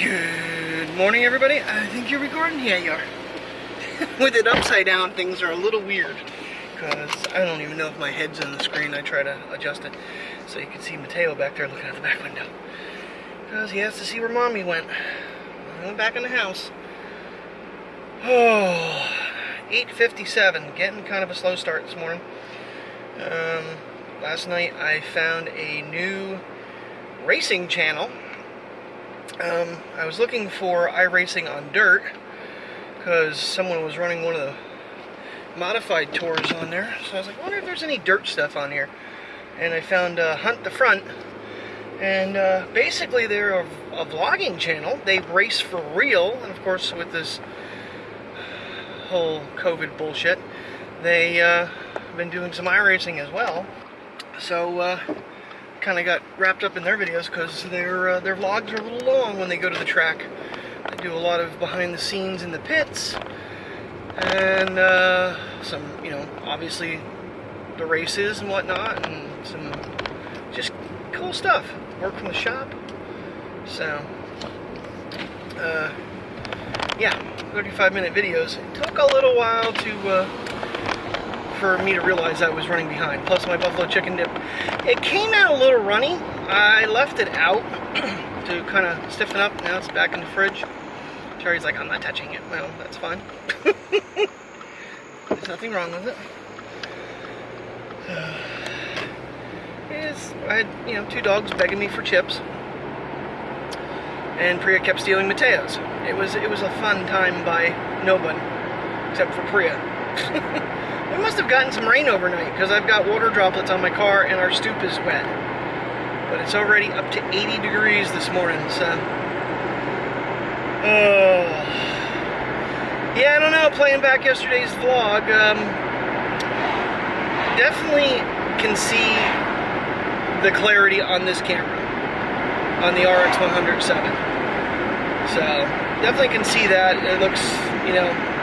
Good morning, everybody. I think you're recording. Yeah, you are. With it upside down, things are a little weird because I don't even know if my head's on the screen. I try to adjust it so you can see Mateo back there looking out the back window because he has to see where Mommy went. I went back in the house. Oh, 8:57. Getting kind of a slow start this morning. Last night I found a new racing channel. I was looking for iRacing on dirt because someone was running one of the modified tours on there. So I was like, I wonder if there's any dirt stuff on here. And I found Hunt the Front. And basically they're a vlogging channel. They race for real. And of course with this whole COVID bullshit, they have been doing some iRacing as well. So kind of got wrapped up in their videos because their vlogs are a little long when they go to the track. They do a lot of behind the scenes in the pits and some, obviously the races and whatnot, and some just cool stuff. Work from the shop. So yeah, 35-minute videos. It took a little while for me to realize I was running behind. Plus my buffalo chicken dip, it came out a little runny. I left it out to kind of stiffen up. Now it's back in the fridge. Cherry's like, I'm not touching it. Well, that's fine. There's nothing wrong with it. I had, 2 dogs begging me for chips, and Priya kept stealing Mateo's. It was a fun time by no one except for Priya. We must have gotten some rain overnight because I've got water droplets on my car and our stoop is wet. But it's already up to 80 degrees this morning, so. Yeah, I don't know, playing back yesterday's vlog, definitely can see the clarity on this camera, on the RX100 VII. So, definitely can see that. It looks,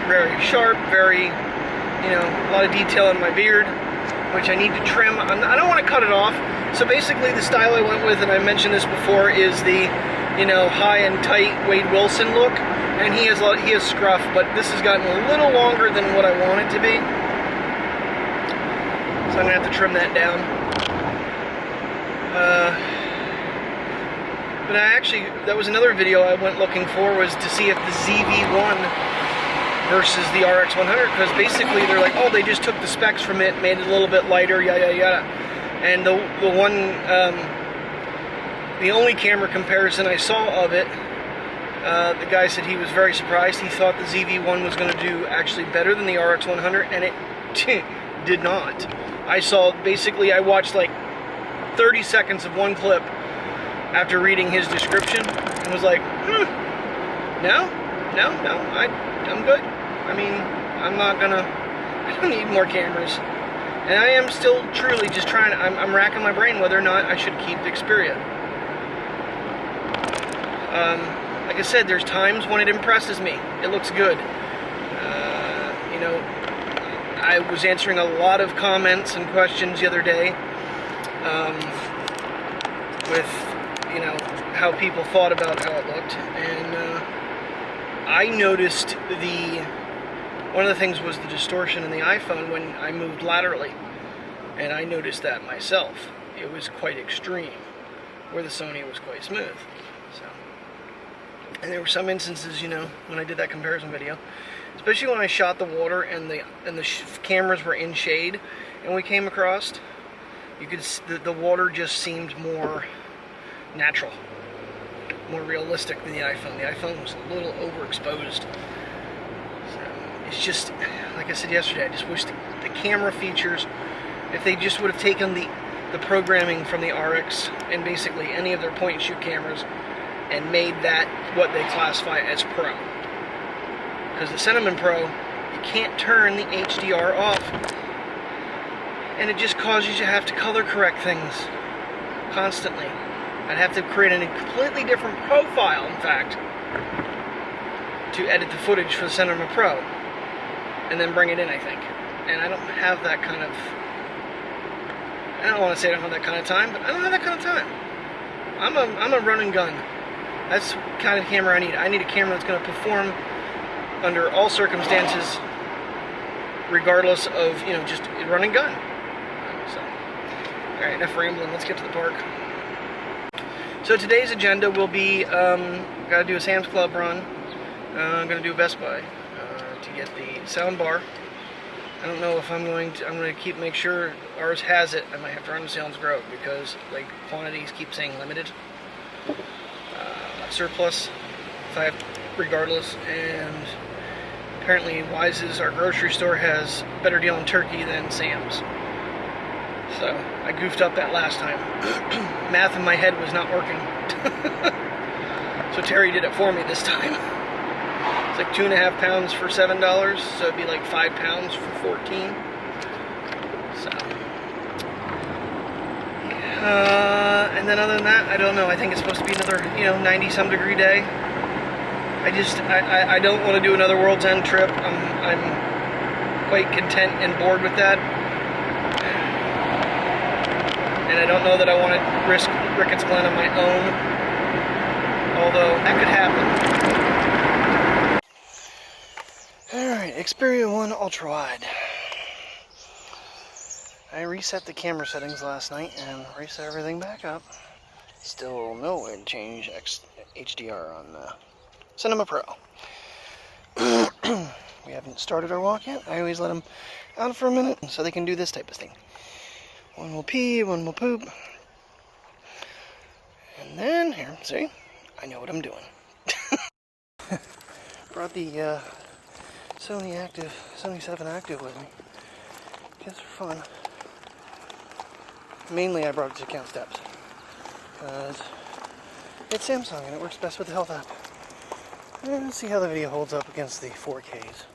very sharp, very, a lot of detail in my beard, which I need to trim. I don't want to cut it off. So basically the style I went with, and I mentioned this before, is the, high and tight Wade Wilson look. And he has scruff, but this has gotten a little longer than what I want it to be. So I'm going to have to trim that down. But that was another video I went looking for, was to see if the ZV-1 versus the RX100, because basically they're like, oh, they just took the specs from it, made it a little bit lighter, yada yada. And the only camera comparison I saw of it, the guy said he was very surprised. He thought the ZV-1 was going to do actually better than the RX100, and it did not. I watched like 30 seconds of one clip after reading his description and was like, no, I'm good. I mean, I don't need more cameras. And I am still truly just I'm racking my brain whether or not I should keep the Xperia. Like I said, there's times when it impresses me. It looks good. I was answering a lot of comments and questions the other day with, how people thought about how it looked. And I noticed one of the things was the distortion in the iPhone when I moved laterally. And I noticed that myself. It was quite extreme, where the Sony was quite smooth. So, and there were some instances, when I did that comparison video, especially when I shot the water and the cameras were in shade, and we came across, you could the water just seemed more natural, more realistic than the iPhone. The iPhone was a little overexposed. So it's just, like I said yesterday, I just wish the camera features, if they just would have taken the programming from the RX and basically any of their point and shoot cameras and made that what they classify as Pro. Because the Cinnamon Pro, you can't turn the HDR off, and it just causes you to have to color correct things constantly. I'd have to create a completely different profile, in fact, to edit the footage for the Cinnamon Pro, and then bring it in, I think. And I don't have that kind of, I don't want to say I don't have that kind of time, but I don't have that kind of time. I'm a run and gun. That's the kind of camera I need. I need a camera that's going to perform under all circumstances, regardless of, you know, just run and gun. So, all right, enough rambling. Let's get to the park. So today's agenda will be, got to do a Sam's Club run. I'm going to do a Best Buy to get the sound bar. I don't know if I'm going to make sure ours has it. I might have to run to Sam's Grove because like quantities keep saying limited. Surplus, regardless, and apparently Wise's, our grocery store, has better deal on turkey than Sam's. So I goofed up that last time. Math in my head was not working. So Terry did it for me this time. It's like 2.5 pounds for $7, so it'd be like 5 pounds for 14. So, and then other than that, I don't know. I think it's supposed to be another, 90-some degree day. I don't want to do another World's End trip. I'm quite content and bored with that. And I don't know that I want to risk Ricketts Glen on my own. Although, that could happen. Alright, Xperia 1 Ultra Wide. I reset the camera settings last night and reset everything back up. Still no way to change HDR on Cinema Pro. We haven't started our walk yet. I always let them out for a minute so they can do this type of thing. One will pee, one will poop. And then, here, see? I know what I'm doing. Brought the Sony 7 Active with me. Just for fun. Mainly I brought it to count steps. Because it's Samsung and it works best with the Health app. And let's see how the video holds up against the 4Ks.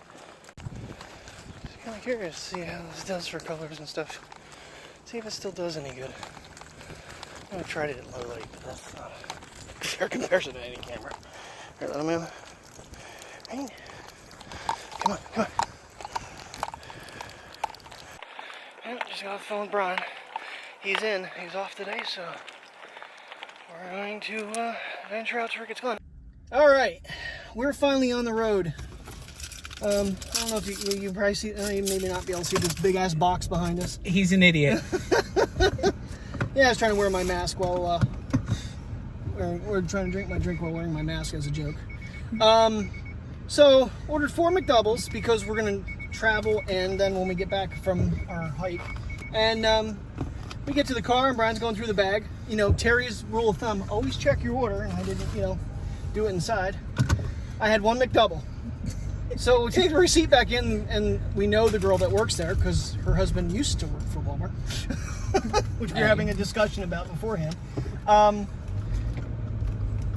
Just kind of curious to see how this does for colors and stuff. See if it still does any good. I tried it at low light, but that's not a fair comparison to any camera. Alright, let him in. Right. Come on, come on. Yep, just got off the phone with Brian. He's in. He's off today, so we're going to venture out to Ricketts Glen. Alright, we're finally on the road. I don't know if you probably see, you maybe not be able to see this big ass box behind us. He's an idiot. Yeah, I was trying to wear my mask while, we're trying to drink my drink while wearing my mask as a joke. So, ordered 4 McDoubles because we're going to travel, and then when we get back from our hike, and we get to the car and Brian's going through the bag. You know, Terry's rule of thumb, always check your order, and I didn't, do it inside. I had 1 McDouble. So we take the receipt back in, and we know the girl that works there because her husband used to work for Walmart, which we were having a discussion about beforehand.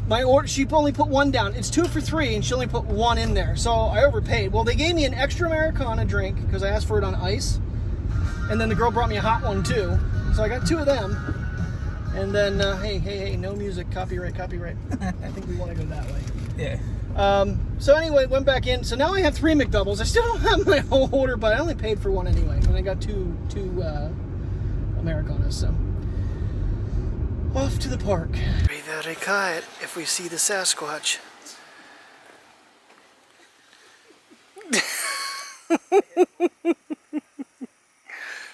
My order, she only put 1 down. It's 2 for $3, and she only put 1 in there. So I overpaid. Well, they gave me an extra Americana drink because I asked for it on ice, and then the girl brought me a hot one too. So I got 2 of them. And then, hey, no music, copyright. I think we want to go that way. Yeah. So anyway, went back in. So now I have 3 McDoubles. I still don't have my whole order, but I only paid for 1 anyway. And I got two Americanas, so. Off to the park. Be very quiet if we see the Sasquatch.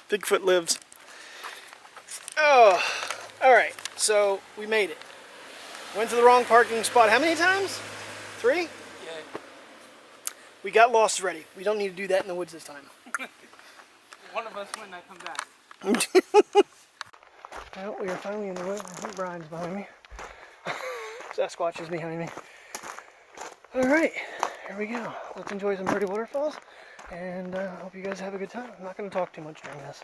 Bigfoot lives. Oh, alright, so we made it. Went to the wrong parking spot. How many times? 3? Yeah. We got lost already. We don't need to do that in the woods this time. One of us might not come back. Well, we are finally in the woods. I think Brian's behind me. Sasquatch is behind me. Alright, here we go. Let's enjoy some pretty waterfalls. And hope you guys have a good time. I'm not going to talk too much during this.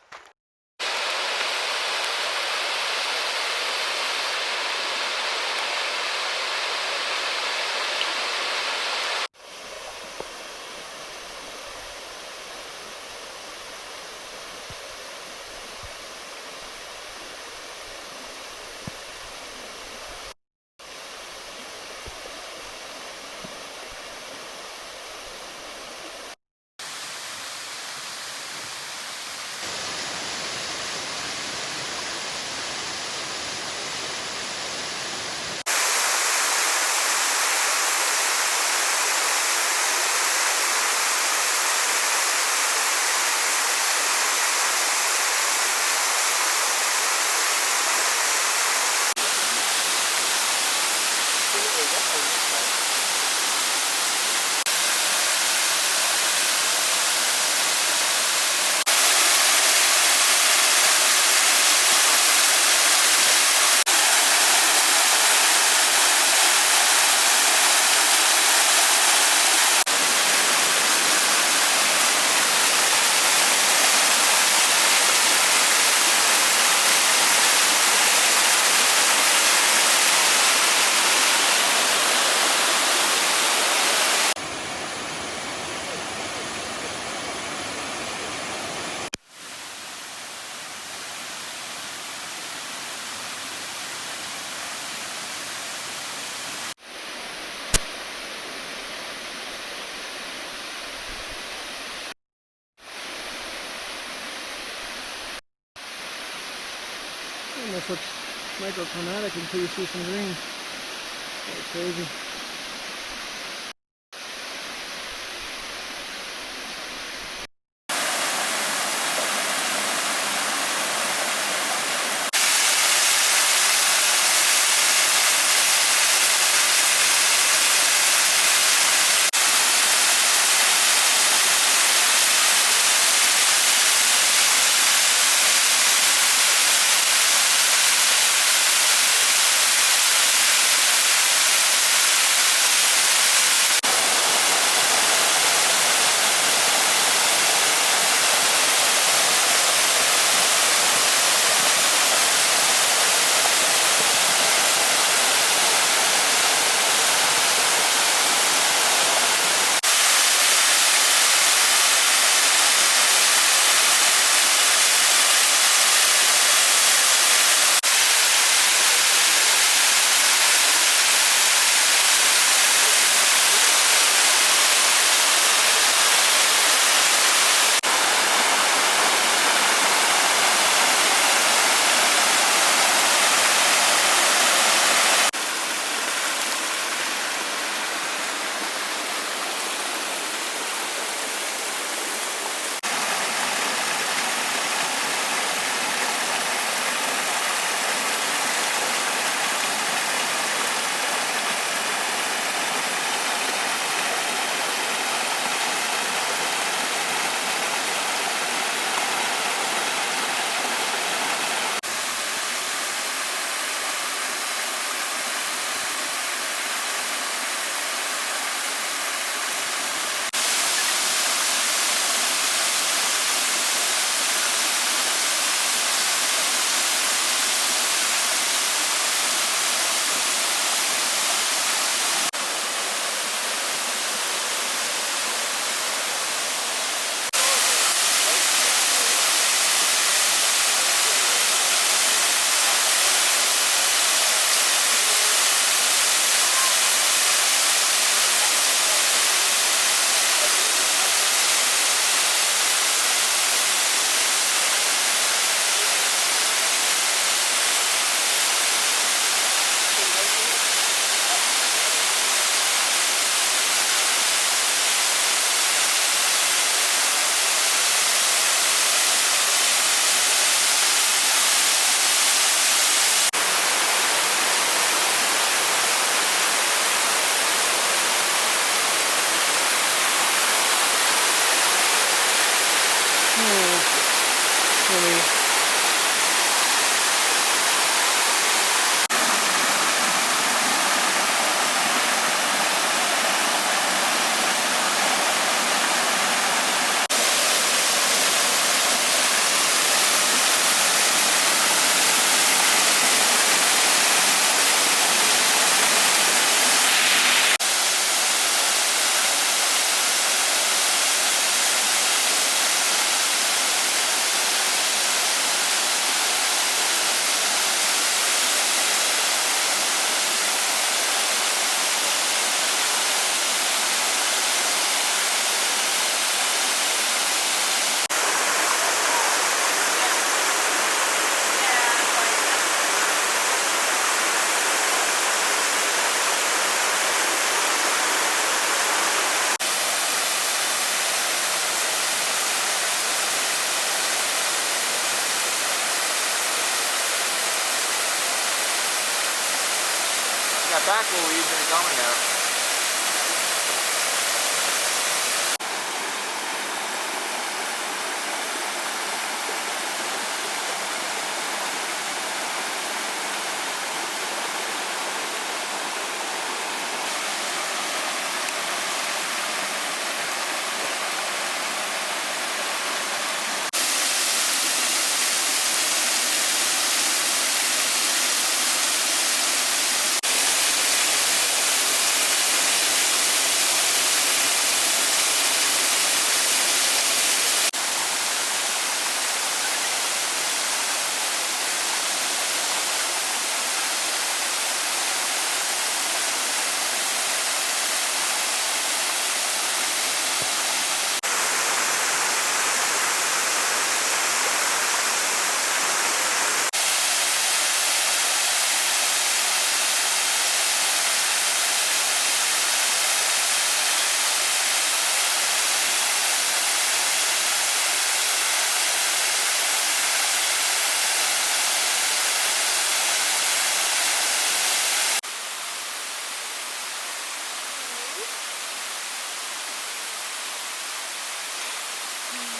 Almost looks microchromatic until you see some green. That's crazy. going now.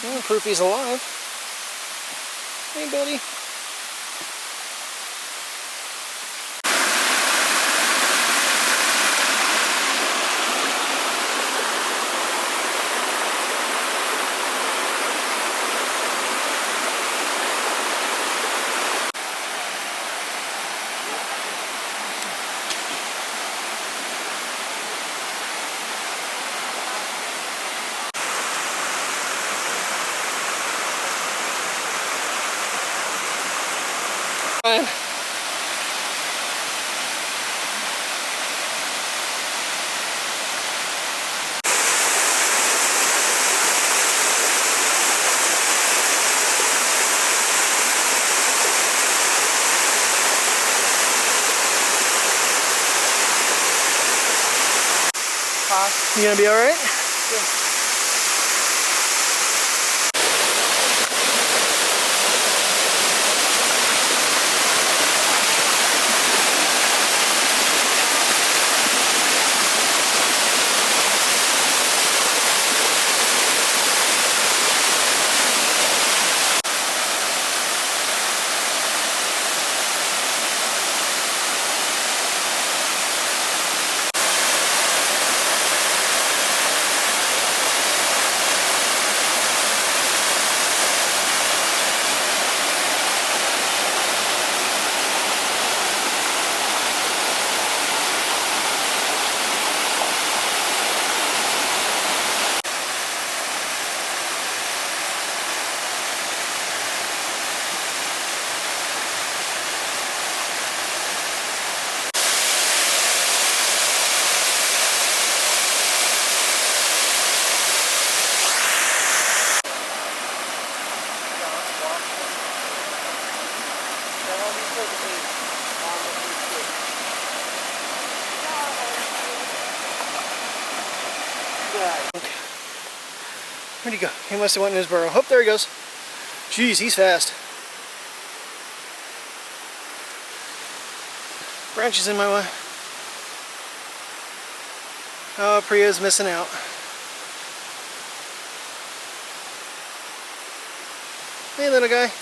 Well, proof he's alive. Hey, buddy. You gonna be alright? Yeah. Where'd he go? He must have went in his burrow. Oh, there he goes. Jeez, he's fast. Branch is in my way. Oh, Priya's missing out. Hey, little guy.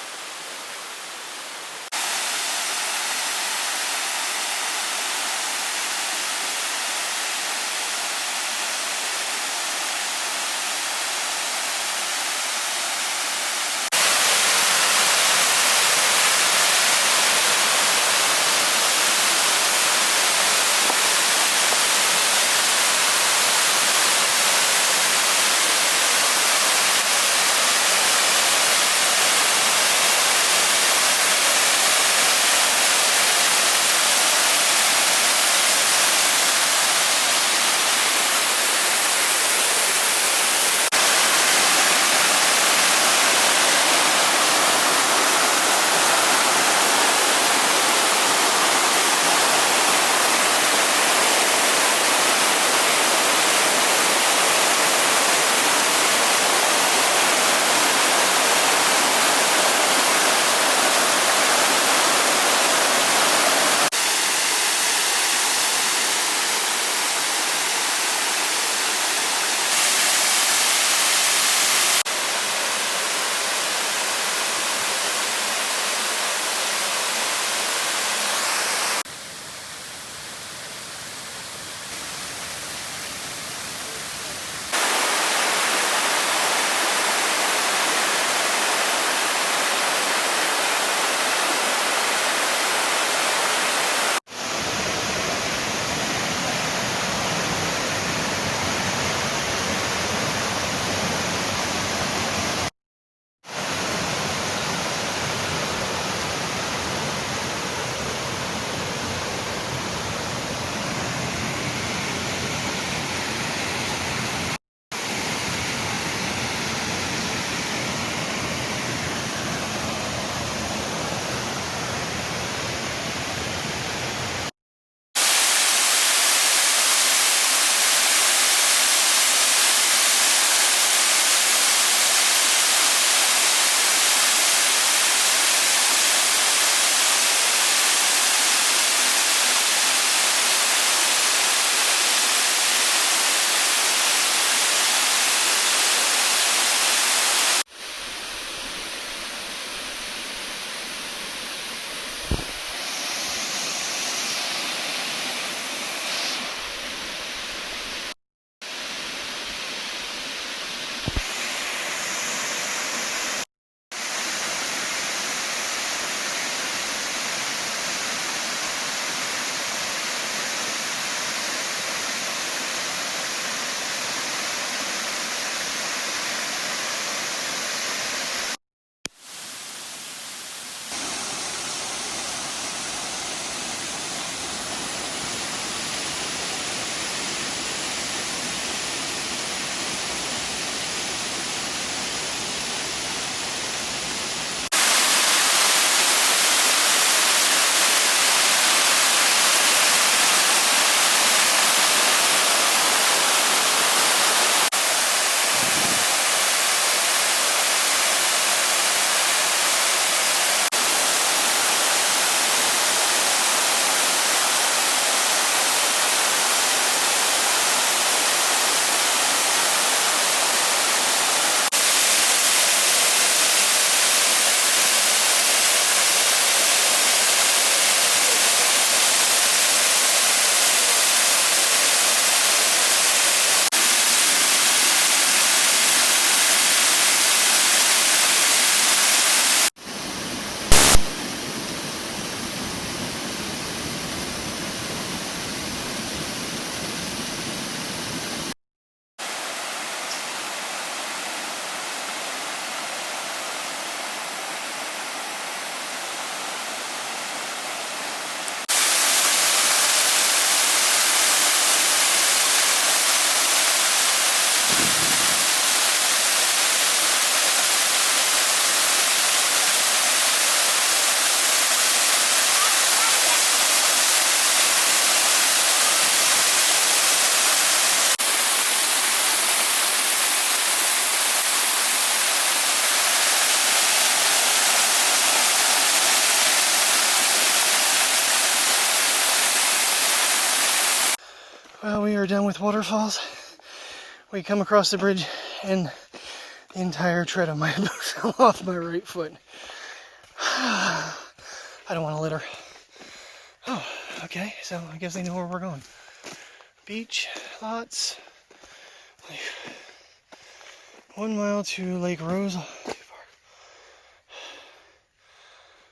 are done with waterfalls, we come across the bridge and the entire tread of my boot fell off my right foot. I don't want to litter. Oh, okay, so I guess they know where we're going. Beach, lots. 1 mile to Lake Rose.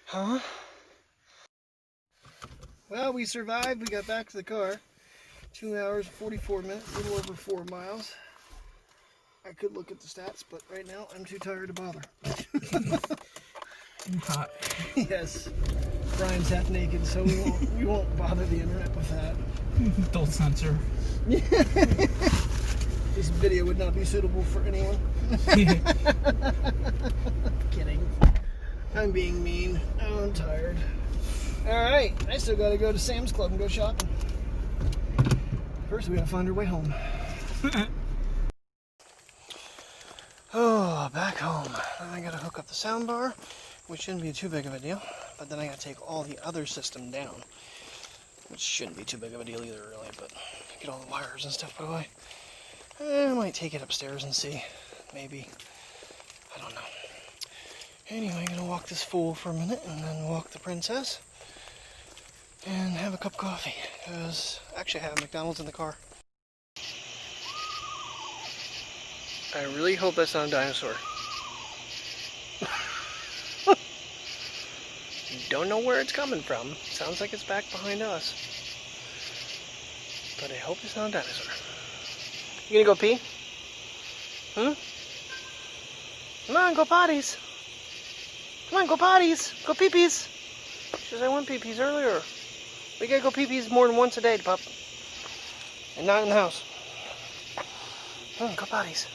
Huh? Well, we survived. We got back to the car. 2 hours, 44 minutes, a little over 4 miles. I could look at the stats, but right now I'm too tired to bother. Hot. Yes. Brian's half naked, so we won't bother the internet with that. Don't censor. This video would not be suitable for anyone. Kidding. I'm being mean. Oh, I'm tired. Alright, I still gotta go to Sam's Club and go shopping. First, we gotta find our way home. Oh, back home. Then I gotta hook up the sound bar, which shouldn't be too big of a deal. But then I gotta take all the other system down, which shouldn't be too big of a deal either, really. But get all the wires and stuff put away. I might take it upstairs and see. Maybe. I don't know. Anyway, I'm gonna walk this fool for a minute and then walk the princess and have a cup of coffee. Because actually I have McDonald's in the car. I really hope that's not a dinosaur. Don't know where it's coming from. Sounds like it's back behind us. But I hope it's not a dinosaur. You gonna go pee? Come on, go potties. Come on, go potties. Go pee-pees. She says I went pee-pees earlier. We gotta go pee-pees more than once a day, pup. And not in the house. Go potties.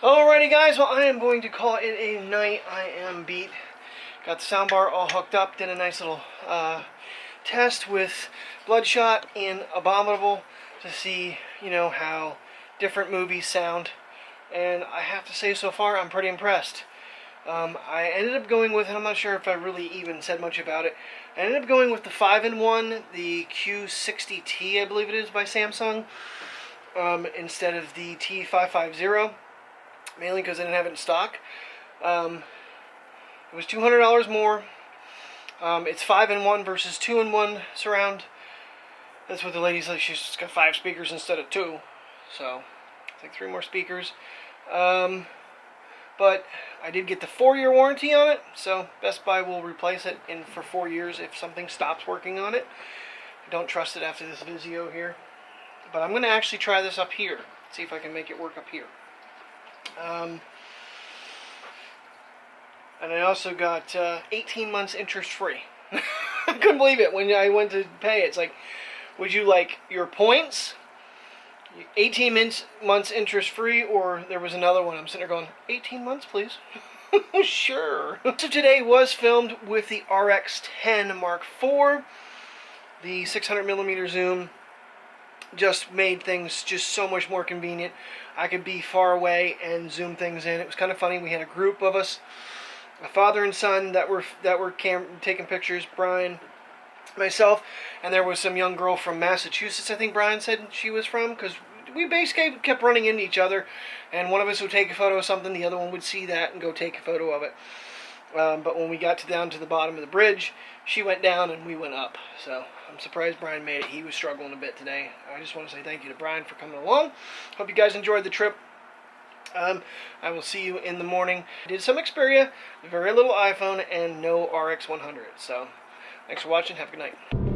Alrighty guys, well I am going to call it a night. I am beat. Got the soundbar all hooked up, did a nice little test with Bloodshot and Abominable to see, you know, how different movies sound. And I have to say so far I'm pretty impressed. I ended up going with, and I'm not sure if I really even said much about it, I ended up going with the 5-in-1, the Q60T I believe it is by Samsung, instead of the T550. Mainly because I didn't have it in stock. It was $200 more. It's 5-in-1 versus 2-in-1 surround. That's what the lady's like. She's got 5 speakers instead of 2. So, it's like 3 more speakers. But I did get the 4-year warranty on it. So, Best Buy will replace it for 4 years if something stops working on it. I don't trust it after this Vizio here. But I'm going to actually try this up here. See if I can make it work up here. And I also got 18 months interest free. I couldn't believe it when I went to pay. It's like, would you like your points, 18 months interest free, or there was another one. I'm sitting there going, 18 months please. Sure. So today was filmed with the RX10 Mark IV. The 600mm zoom just made things just so much more convenient. I could be far away and zoom things in. It was kind of funny. We had a group of us, a father and son that were taking pictures. Brian, myself, and there was some young girl from Massachusetts. I think Brian said she was from, because we basically kept running into each other, and one of us would take a photo of something, the other one would see that and go take a photo of it. But when we got down to the bottom of the bridge, she went down and we went up. So I'm surprised Brian made it. He was struggling a bit today. I just want to say thank you to Brian for coming along. Hope you guys enjoyed the trip. I will see you in the morning. I did some Xperia, very little iPhone, and no RX100. So thanks for watching. Have a good night.